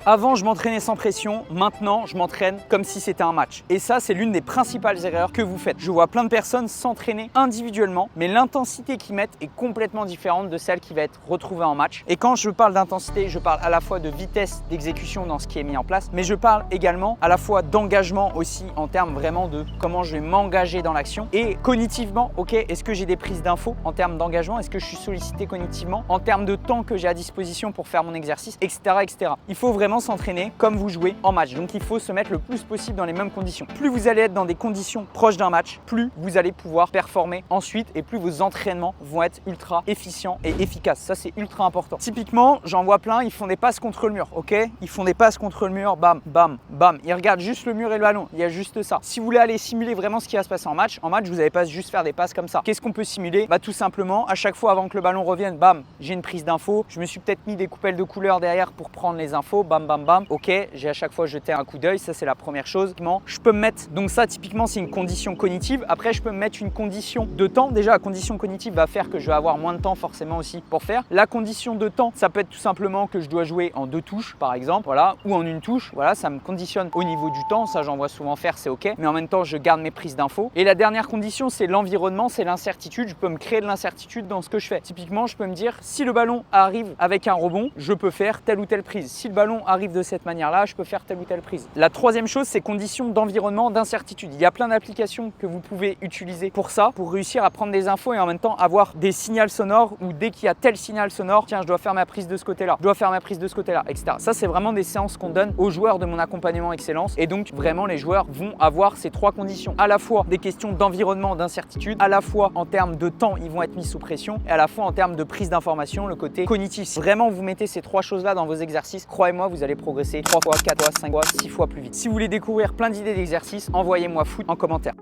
Avant, je m'entraînais sans pression. Maintenant, je m'entraîne comme si c'était un match. Et ça, c'est l'une des principales erreurs que vous faites. Je vois plein de personnes s'entraîner individuellement, mais l'intensité qu'ils mettent est complètement différente de celle qui va être retrouvée en match. Et quand je parle d'intensité, je parle à la fois de vitesse d'exécution dans ce qui est mis en place, mais je parle également à la fois d'engagement aussi en termes vraiment de comment je vais m'engager dans l'action. Et cognitivement, ok, est-ce que j'ai des prises d'infos en termes d'engagement? Est-ce que je suis sollicité cognitivement en termes de temps que j'ai à disposition pour faire mon exercice, etc., etc. Il faut vraiment s'entraîner comme vous jouez en match. Donc il faut se mettre le plus possible dans les mêmes conditions. Plus vous allez être dans des conditions proches d'un match, plus vous allez pouvoir performer ensuite et plus vos entraînements vont être ultra efficients et efficaces. Ça, c'est ultra important. Typiquement, j'en vois plein, ils font des passes contre le mur, ok? Ils font des passes contre le mur, bam, bam, bam. Ils regardent juste le mur et le ballon. Il y a juste ça. Si vous voulez aller simuler vraiment ce qui va se passer en match, vous n'allez pas juste faire des passes comme ça. Qu'est-ce qu'on peut simuler? Bah tout simplement, à chaque fois avant que le ballon revienne, bam, j'ai une prise d'infos. Je me suis peut-être mis des coupelles de couleurs derrière pour prendre les infos, bam, bam, bam. Ok, j'ai à chaque fois jeté un coup d'œil, ça c'est la première chose. Je peux me mettre, donc ça typiquement c'est une condition cognitive. Après, je peux me mettre une condition de temps. Déjà, la condition cognitive va faire que je vais avoir moins de temps forcément aussi pour faire. La condition de temps, ça peut être tout simplement que je dois jouer en 2 touches par exemple, voilà, ou en 1 touche. Voilà, ça me conditionne au niveau du temps. Ça, j'en vois souvent faire, c'est ok. Mais en même temps, je garde mes prises d'infos. Et la dernière condition, c'est l'environnement, c'est l'incertitude. Je peux me créer de l'incertitude dans ce que je fais. Typiquement, je peux me dire, si le ballon arrive avec un rebond, je peux faire telle ou telle prise. Si le ballon arrive de cette manière-là, je peux faire telle ou telle prise. La troisième chose, c'est conditions d'environnement, d'incertitude. Il y a plein d'applications que vous pouvez utiliser pour ça, pour réussir à prendre des infos et en même temps avoir des signaux sonores ou dès qu'il y a tel signal sonore, tiens, je dois faire ma prise de ce côté-là, je dois faire ma prise de ce côté-là, etc. Ça, c'est vraiment des séances qu'on donne aux joueurs de mon accompagnement excellence. Et donc, vraiment, les joueurs vont avoir ces 3 conditions. À la fois des questions d'environnement, d'incertitude, à la fois en termes de temps, ils vont être mis sous pression et à la fois en termes de prise d'information, le côté cognitif. Si vraiment vous mettez ces 3 choses-là dans vos exercices, croyez-moi, vous allez progresser 3 fois, 4 fois, 5 fois, 6 fois plus vite. Si vous voulez découvrir plein d'idées d'exercices, envoyez-moi foot en commentaire.